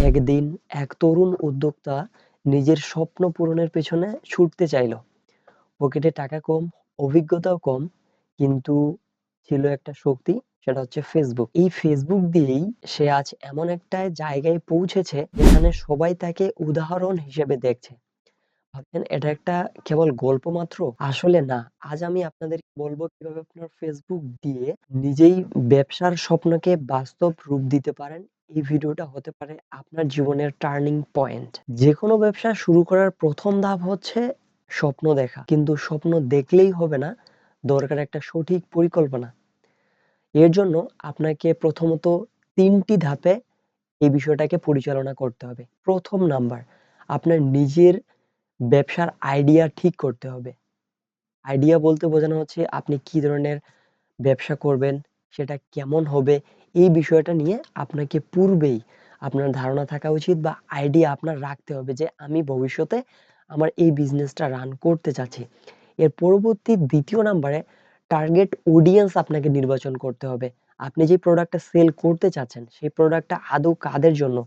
একদিন এক তরুণ উদ্যোক্তা নিজের স্বপ্ন পূরণের পেছনে ছুটতে চাইল। পকেটে টাকা কম, অভিজ্ঞতাও কম, কিন্তু ছিল একটা শক্তি, সেটা হচ্ছে ফেসবুক। এই ফেসবুক দিয়েই সে আজ এমন একটা জায়গায় পৌঁছেছে যেখানে সবাই তাকে উদাহরণ হিসেবে দেখছে। ভাবছেন এটা একটা কেবল গল্প মাত্র? আসলে না। আজ আমি আপনাদেরকে বলবো কিভাবে আপনার ফেসবুক দিয়ে নিজেই ব্যবসার স্বপ্নকে বাস্তব রূপ দিতে পারেন। এই ভিডিওটা হতে পারে আপনার জীবনের টার্নিং পয়েন্ট। যেকোনো ব্যবসা শুরু করার প্রথম ধাপ হচ্ছে স্বপ্ন দেখা। কিন্তু স্বপ্ন দেখলেই হবে না, দরকার একটা সঠিক পরিকল্পনা। এর জন্য আপনাকে প্রথমত ৩টি ধাপে এই বিষয়টাকে পরিচালনা করতে হবে। প্রথম নাম্বার, আপনার নিজের ব্যবসার আইডিয়া ঠিক করতে হবে। আইডিয়া বলতে বোঝানো হচ্ছে আপনি কি ধরনের ব্যবসা করবেন, সেটা কেমন হবে, এই বিষয়টা নিয়ে আপনাকে পূর্বেই আপনার ধারণা থাকা উচিত বা আইডিয়া আপনার রাখতে হবে যে আমি ভবিষ্যতে আমার এই বিজনেসটা রান করতে চাচ্ছি। এর পরবর্তী দ্বিতীয় নাম্বারে টার্গেট অডিয়েন্স আপনাকে নির্বাচন করতে হবে। আপনি যে প্রোডাক্টটা সেল করতে চাচ্ছেন সেই প্রোডাক্টটা আদৌ কাদের জন্য,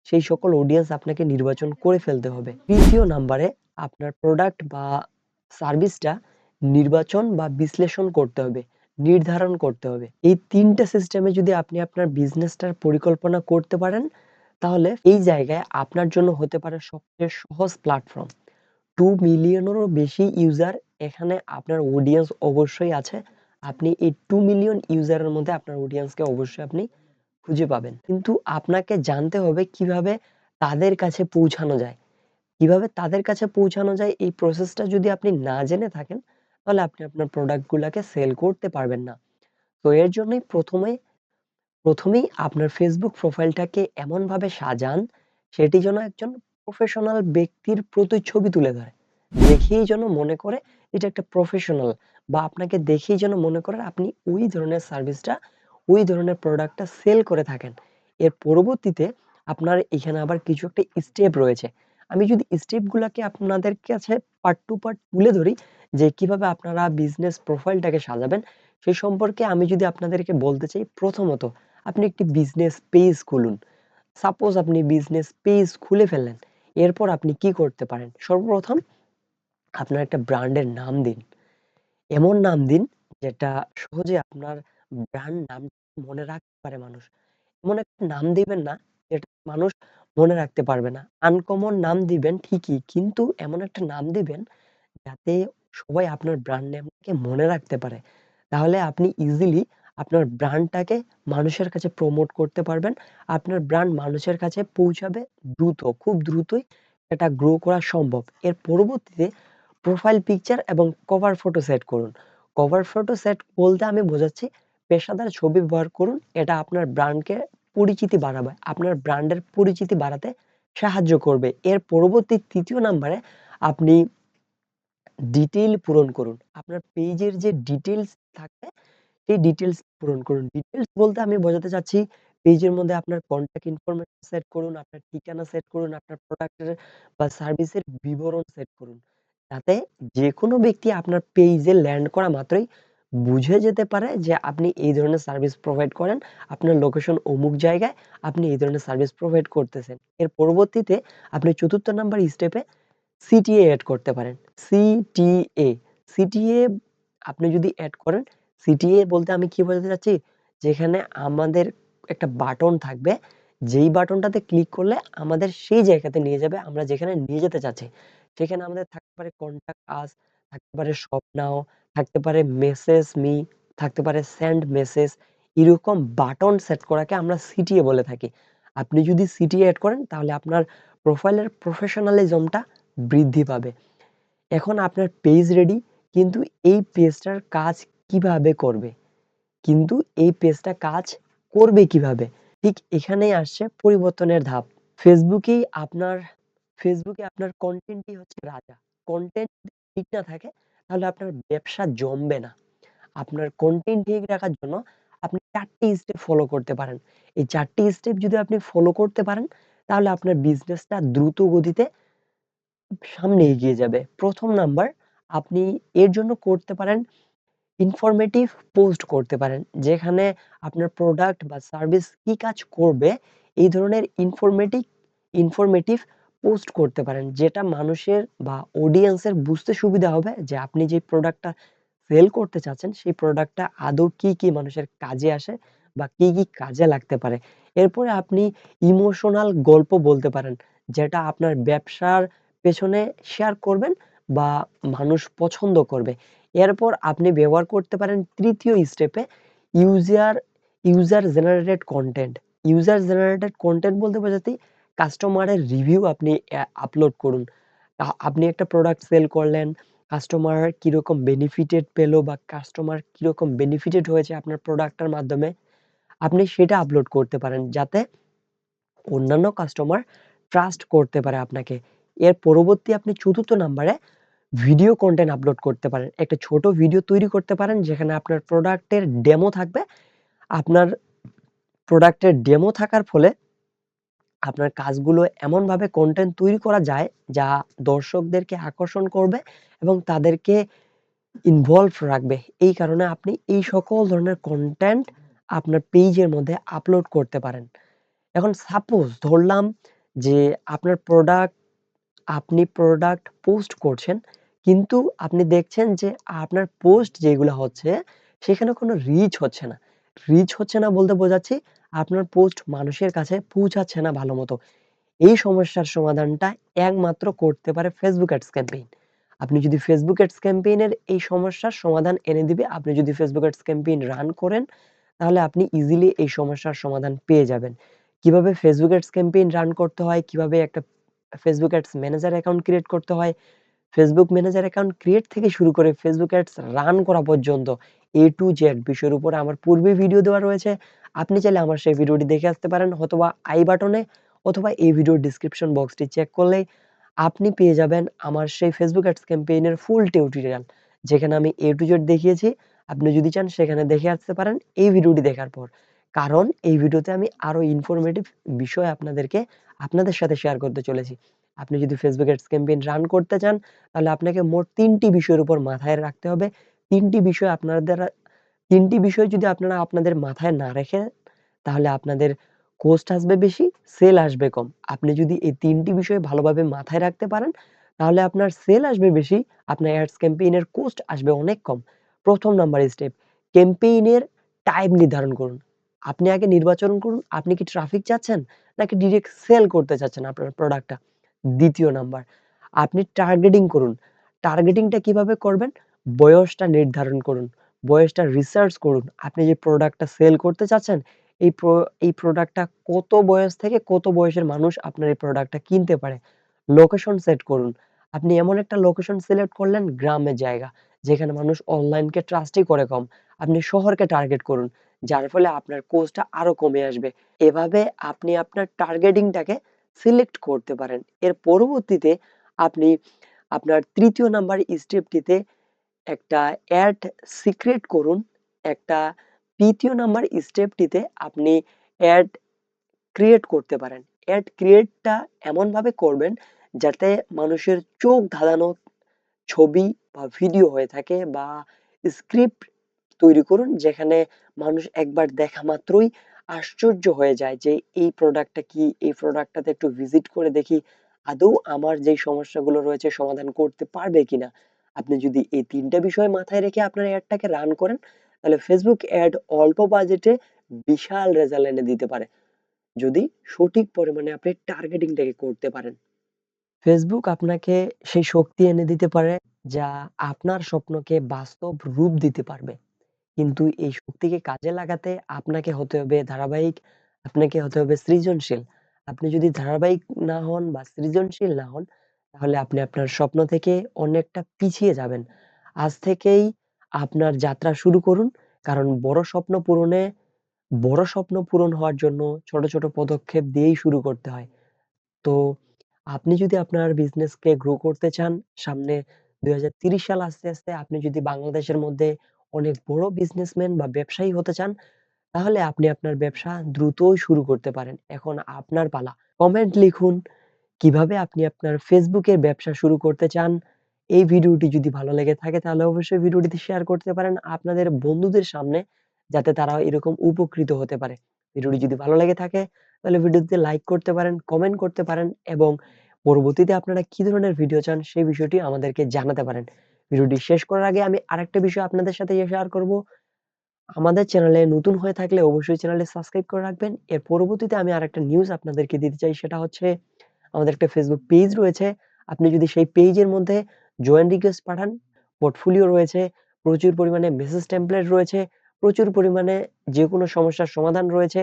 সেই সকল অডিয়েন্স আপনাকে নির্বাচন করে ফেলতে হবে। তৃতীয় নাম্বারে আপনার প্রোডাক্ট বা সার্ভিসটা নির্বাচন বা বিশ্লেষণ করতে হবে, নির্ধারণ করতে হবে। এই ৩ টে সিস্টেমে যদি আপনি আপনার বিজনেসটার পরিকল্পনা করতে পারেন, তাহলে এই জায়গায় আপনার জন্য হতে পারে সবচেয়ে সহজ প্ল্যাটফর্ম। 2 মিলিয়নেরও বেশি ইউজার এখানে আপনার অডিয়েন্স অবশ্যই আছে। আপনি এই 2 মিলিয়ন ইউজারের মধ্যে আপনার অডিয়েন্সকে অবশ্যই আপনি খুঁজে পাবেন। কিন্তু আপনাকে জানতে হবে কিভাবে তাদের কাছে পৌঁছানো যায়। কিভাবে তাদের কাছে পৌঁছানো যায় এই প্রসেসটা যদি আপনি না জেনে থাকেন, তাহলে আপনি আপনার প্রোডাক্ট গুলাকে সেল করতে পারবেন না। তো এর জন্যই প্রথমেই আপনার ফেসবুক প্রোফাইলটাকে এমনভাবে সাজান, সেটি যেন একজন প্রফেশনাল ব্যক্তির প্রতিচ্ছবি তুলে ধরে। দেখেই যেন মনে করে এটা একটা প্রফেশনাল, বা আপনাকে দেখেই যেন মনে করে আপনি ওই ধরনের সার্ভিসটা, ওই ধরনের প্রোডাক্টটা সেল করে থাকেন। এর পরবর্তীতে আপনার এখানে আবার কিছু একটা স্টেপ রয়েছে। আমি যদি স্টেপগুলাকে আপনাদের কাছে পার্ট টু পার্ট তুলে ধরি যে কিভাবে আপনারা বিজনেস প্রোফাইলটাকে সাজাবেন, সেই সম্পর্কে আমি যদি আপনাদেরকে বলতে চাই, প্রথমত আপনি একটি বিজনেস পেজ খুলুন। সাপোজ আপনি বিজনেস পেজ খুলে ফেললেন। এরপর আপনি কি করতে পারেন? সর্বপ্রথম আপনার একটা ব্র্যান্ডের নাম দিন। এমন নাম দিন যেটা সহজে আপনার ব্র্যান্ড নাম মনে রাখতে পারে মানুষ। এমন একটা নাম দিবেন না যেটা মানুষ মনে রাখতে পারবে না। আনকমন নাম দিবেন ঠিকই, কিন্তু এমন একটা নাম দিবেন যাতে সবাই আপনার ব্র্যান্ড নেমটাকে মনে রাখতে পারে। তাহলে আপনি ইজিলি আপনার ব্র্যান্ডটাকে মানুষের কাছে প্রমোট করতে পারবেন। আপনার ব্র্যান্ড মানুষের কাছে পৌঁছাবে দ্রুত, খুব দ্রুতই এটা গ্রো করা সম্ভব। এর পরবর্তীতে প্রোফাইল পিকচার এবং কভার ফটো সেট করুন। কভার ফটো সেট বলতে আমি বোঝাচ্ছি পেশাদার ছবি ব্যবহার করুন। এটা আপনার ব্র্যান্ডকে পরিচিতি বাড়াবে। আপনার ব্র্যান্ডের পরিচিতি বাড়াতে সাহায্য করবে। এর পরবর্তী ৩য় নাম্বারে আপনি ডিটেইল পূরণ করুন। আপনার পেজের যে ডিটেইলস থাকে, সেই ডিটেইলস পূরণ করুন। ডিটেইলস বলতে আমি বোঝাতে চাচ্ছি পেজের মধ্যে আপনার কনট্যাক্ট ইনফরমেশন সেট করুন, আপনার ঠিকানা সেট করুন, আপনার প্রোডাক্টের বা সার্ভিসের বিবরণ সেট করুন। যাতে যেকোনো ব্যক্তি আপনার পেজে ল্যান্ড করা মাত্রই বুঝে যেতে পারে যে আপনি এই ধরনের সার্ভিস প্রোভাইড করেন। আপনার লোকেশন অমুক জায়গায়, আপনি এই ধরনের সার্ভিস প্রোভাইড করতেছেন। এর পরবর্তীতে আপনি ৪র্থ নাম্বার স্টেপে সিটিএ এড করতে পারেন। সিটিএ, সিটিএ আপনি যদি এড করেন, সিটিএ বলতে আমি কি বোঝাতে চাচ্ছি? যেখানে আমাদের একটা বাটন থাকবে, যেই বাটনটাতে ক্লিক করলে আমাদের সেই জায়গাতে নিয়ে যাবে আমরা যেখানে নিয়ে যেতে চাচ্ছি। সেখানে আমাদের থাকতে পারে কনট্যাক্ট আস, থাকতে পারে শপ নাও, থাকতে পারে মেসেজ মি, থাকতে পারে সেন্ড মেসেজ। এরকম বাটন সেট করাকে আমরা সিটিএ বলে থাকি। আপনি যদি সিটিএ এড করেন তাহলে আপনার প্রোফাইলের প্রফেশনালিজমটা বৃদ্ধি পাবে। এখন আপনার পেজ রেডি, কিন্তু এই পেজটার কাজ কিভাবে করবে? কিন্তু এই পেজটা কাজ করবে কিভাবে? ঠিক এখানেই আসছে পরিবর্তনের ধাপ। ফেসবুকেই আপনার ফেসবুকে আপনার কনটেন্টই হচ্ছে রাজা। কনটেন্ট যদি ঠিক না থাকে তাহলে আপনার ব্যবসা জমবে না। আপনার কনটেন্ট ঠিক রাখার জন্য আপনি ৪টি স্টেপ ফলো করতে পারেন। এই ৪টি স্টেপ যদি আপনি ফলো করতে পারেন তাহলে আপনার বিজনেসটা দ্রুত গতিতে সামনে এগিয়ে যাবে। ১ম নাম্বার, আপনি এর জন্য করতে পারেন ইনফরমেটিভ পোস্ট করতে পারেন। যেখানে আপনার প্রোডাক্ট বা সার্ভিস কি কাজ করবে এই ধরনের ইনফরমেটিভ ইনফরমেটিভ পোস্ট করতে পারেন, যেটা মানুষের বা অডিয়েন্সের বুঝতে সুবিধা হবে যে আপনি যে প্রোডাক্টটা সেল করতে চাচ্ছেন সেই প্রোডাক্টটা আদৌ কি কি মানুষের কাজে আসে বা কি কি কাজে লাগতে পারে। এরপরে আপনি ইমোশনাল গল্প বলতে পারেন, যেটা আপনার ব্যবসার পেছনে শেয়ার করবেন বা মানুষ পছন্দ করবে। এরপর আপনি ব্যবহার করতে পারেন তৃতীয় স্টেপে user user generated content. User generated content বলতে বোঝাতে কাস্টমারের রিভিউ আপনি আপলোড করুন। আপনি একটা প্রোডাক্ট সেল করলেন, কাস্টমার কিরকম বেনিফিটেড পেলো বা কাস্টমার কিরকম বেনিফিটেড হয়েছে আপনার প্রোডাক্টটার মাধ্যমে, আপনি সেটা আপলোড করতে পারেন যাতে অন্যান্য কাস্টমার ট্রাস্ট করতে পারে আপনাকে। এর পরবর্তী আপনি চতুর্থ নাম্বারে ভিডিও কনটেন্ট আপলোড করতে পারেন। একটা ছোট ভিডিও তৈরি করতে পারেন যেখানে আপনার প্রোডাক্টের ডেমো থাকবে। আপনার প্রোডাক্টের ডেমো থাকার ফলে আপনার কাজগুলো এমনভাবে কনটেন্ট তৈরি করা যায় যা দর্শকদেরকে আকর্ষণ করবে এবং তাদেরকে ইনভলভ রাখবে। এই কারণে আপনি এই সকল ধরনের কনটেন্ট আপনার পেজের মধ্যে আপলোড করতে পারেন। এখন সাপোজ ধরলাম যে আপনার প্রোডাক্ট আপনি প্রোডাক্ট পোস্ট করছেন, কিন্তু আপনি দেখছেন যে আপনার পোস্ট যেগুলো হচ্ছে সেখানে কোনো রিচ হচ্ছে না। রিচ হচ্ছে না বলতে বোঝাচ্ছি আপনার পোস্ট মানুষের কাছে পৌঁছাচ্ছে না ভালোমতো। এই সমস্যার সমাধানটা একমাত্র করতে পারে Facebook অ্যাডস ক্যাম্পেইন। আপনি যদি Facebook অ্যাডস ক্যাম্পেইনের এই সমস্যার সমাধান এনে দিবে, আপনি যদি Facebook অ্যাডস ক্যাম্পেইন রান করেন, তাহলে আপনি ইজিলি এই সমস্যার সমাধান পেয়ে যাবেন। কিভাবে Facebook অ্যাডস ক্যাম্পেইন রান করতে হয়, কিভাবে একটা Facebook ads manager account create করতে হয়, ফেসবুক ম্যানেজার অ্যাকাউন্ট ক্রিয়েট থেকে শুরু করে ফেসবুক অ্যাডস রান করা পর্যন্ত এ টু জেড বিষয়ের উপরে আমার পূর্বে ভিডিও দেওয়া রয়েছে। আপনি চাইলে আমার সেই ভিডিওটি দেখে আসতে পারেন অথবা আই বাটনে অথবা এই ভিডিওর ডেসক্রিপশন বক্সটি চেক করলেই আপনি পেয়ে যাবেন আমার সেই ফেসবুক অ্যাডস ক্যাম্পেইনের ফুল টিউটোরিয়াল, যেখানে আমি এ টু জেড দেখিয়েছি। আপনি যদি চান সেখানে দেখে আসতে পারেন এই ভিডিওটি দেখার পর। কারণ এই ভিডিওতে আমি আরো ইনফরমেটিভ বিষয় আপনাদের সাথে শেয়ার করতে চলেছি। আপনি যদি ফেসবুক অ্যাডস ক্যাম্পেইন রান করতে চান, তাহলে আপনাকে মোট ৩ টি বিষয়ের উপর মাথায় রাখতে হবে। ৩ টি বিষয় আপনার দ্বারা ৩ টি বিষয় যদি আপনারা আপনাদের মাথায় না রেখে, তাহলে আপনাদের কস্ট আসবে বেশি, সেল আসবে কম। আপনি যদি এই ৩ টি বিষয় ভালোভাবে মাথায় রাখতে পারেন, তাহলে আপনার সেল আসবে বেশি, আপনার অ্যাডস ক্যাম্পেইনের কস্ট আসবে অনেক কম। ১ম নাম্বার স্টেপ, ক্যাম্পেইনের টাইপ নির্ধারণ করুন। আপনি আগে নির্বাচন করুন, আপনি কি ট্রাফিক চাচ্ছেন নাকি ডিরেক্ট সেল করতে চাচ্ছেন আপনার প্রোডাক্টটা। ২য় নাম্বার, আপনি টার্গেটিং করুন। টার্গেটিংটা কিভাবে করবেন? বয়সটা নির্ধারণ করুন। বয়সটা রিসার্চ করুন। আপনি যে প্রোডাক্টটা সেল করতে চাচ্ছেন, এই এই প্রোডাক্টটা কত বয়স থেকে কত বয়সের মানুষ আপনার এই প্রোডাক্টটা কিনতে পারে। লোকেশন সেট করুন। আপনি এমন একটা লোকেশন সিলেক্ট করলেন গ্রামের জায়গা, যেখানে মানুষ অনলাইনকে ট্রাস্টই করে কম। আপনি শহরকে টার্গেট করুন, যার ফলে আপনার কোস্টটা আরো কমে আসবে। এভাবে আপনি আপনার টার্গেটিংটাকে সিলেক্ট করতে পারেন। এর পরবর্তীতে আপনি আপনার ৩য় নাম্বার স্টেপটিতে একটা অ্যাড সিক্রেট করুন। একটা ৩য় নাম্বার স্টেপটিতে আপনি অ্যাড ক্রিয়েট করতে পারেন। অ্যাড ক্রিয়েটটা এমনভাবে করবেন যাতে মানুষের চোখ ধাঁধানো ছবি বা ভিডিও হয়ে থাকে বা স্ক্রিপ্ট তৈরি করুন, যেখানে মানুষ একবার দেখা মাত্রই আশ্চর্য হয়ে যায় যে এই প্রোডাক্টটা কি, এই প্রোডাক্টটাতে একটু ভিজিট করে দেখি আদৌ আমার যেই সমস্যাগুলো রয়েছে সমাধান করতে পারবে কিনা। আপনি যদি এই ৩ টা বিষয় মাথায় রেখে আপনার অ্যাডটাকে রান করেন, তাহলে ফেসবুক অ্যাড অল্প বাজেটে বিশাল রেজাল্ট এনে দিতে পারে, যদি সঠিক পরিমাণে আপনি টার্গেটিংটাকে করতে পারেন। ফেসবুক আপনাকে সেই শক্তি এনে দিতে পারে যা আপনার স্বপ্নকে বাস্তব রূপ দিতে পারবে। কিন্তু এই শক্তিকে কাজে লাগাতে আপনাকে হতে হবে ধারাবাহিক, আপনাকে হতে হবে সৃজনশীল। আপনি যদি ধারাবাহিক না হন বা সৃজনশীল না হন, তাহলে আপনি আপনার স্বপ্ন থেকে অনেকটা পিছিয়ে যাবেন। আজ থেকেই আপনার যাত্রা শুরু করুন। কারণ বড় স্বপ্ন পূরণ হওয়ার জন্য ছোট, ছোট পদক্ষেপ দিয়েই শুরু করতে হয়। তো আপনি যদি আপনার বিজনেসকে গ্রো করতে চান, সামনে ২০৩০ সাল আসতে আপনি যদি বাংলাদেশের মধ্যে অনেক বড় বিজনেসম্যান বা ব্যবসায়ী হতে চান, তাহলে আপনি আপনার ব্যবসা দ্রুতই শুরু করতে পারেন। এখন আপনার পালা। কমেন্ট লিখুন কিভাবে আপনি আপনার Facebook এর ব্যবসা শুরু করতে চান। এই ভিডিওটি যদি ভালো লেগে থাকে তাহলে অবশ্যই ভিডিওটিতে শেয়ার করতে পারেন আপনাদের বন্ধুদের সামনে, যাতে তারাও এরকম উপকৃত হতে পারে। ভিডিওটি যদি ভালো লেগে থাকে তাহলে ভিডিওতে লাইক করতে পারেন, কমেন্ট করতে পারেন এবং পরবর্তীতে আপনারা কি ধরনের ভিডিও চান সেই বিষয়টি আমাদেরকে জানাতে পারেন। ভিডিওটি শেষ করার আগে আমি আরেকটা বিষয় আপনাদের সাথে শেয়ার করব। আমাদের চ্যানেলে নতুন হয়ে থাকলে অবশ্যই চ্যানেলটি সাবস্ক্রাইব করে রাখবেন। এর পরবর্তীতে আমি আরেকটা নিউজ আপনাদেরকে দিতে চাই, সেটা হচ্ছে আমাদের একটা ফেসবুক পেজ রয়েছে। আপনি যদি সেই পেজের মধ্যে জয়েন রিকোয়েস্ট পাঠান, পোর্টফোলিও রয়েছে, প্রচুর পরিমাণে মেসেজ টেমপ্লেট রয়েছে, প্রচুর পরিমাণে যেকোনো সমস্যার সমাধান রয়েছে।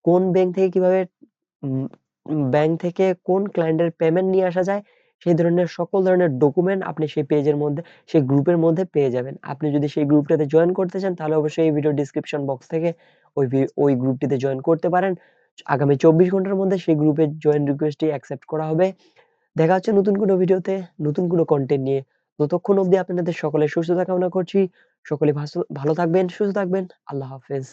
কোন ব্যাংক থেকে কিভাবে উম ব্যাংক থেকে কোন ক্লায়েন্টের পেমেন্ট নিয়ে আসা যায়, সেই ধরনের সকল ধরনের ডকুমেন্ট আপনি সেই পেজের মধ্যে, সেই গ্রুপের মধ্যে পেয়ে যাবেন। আপনি যদি সেই গ্রুপটাতে জয়েন করতে চান তাহলে অবশ্যই এই ভিডিও ডেসক্রিপশন বক্স থেকে ওই গ্রুপটিতে জয়েন করতে পারেন। আগামী ২৪ ঘন্টার মধ্যে সেই গ্রুপের জয়েন রিকোয়েস্টটি অ্যাকসেপ্ট করা হবে। দেখা হচ্ছে নতুন কোনো ভিডিওতে, নতুন কোনো কনটেন্ট নিয়ে। ততক্ষণ অবধি আপনাদের সকলের সুস্থতা কামনা করছি। সকলে ভালো থাকবেন, সুস্থ থাকবেন। আল্লাহ হাফেজ।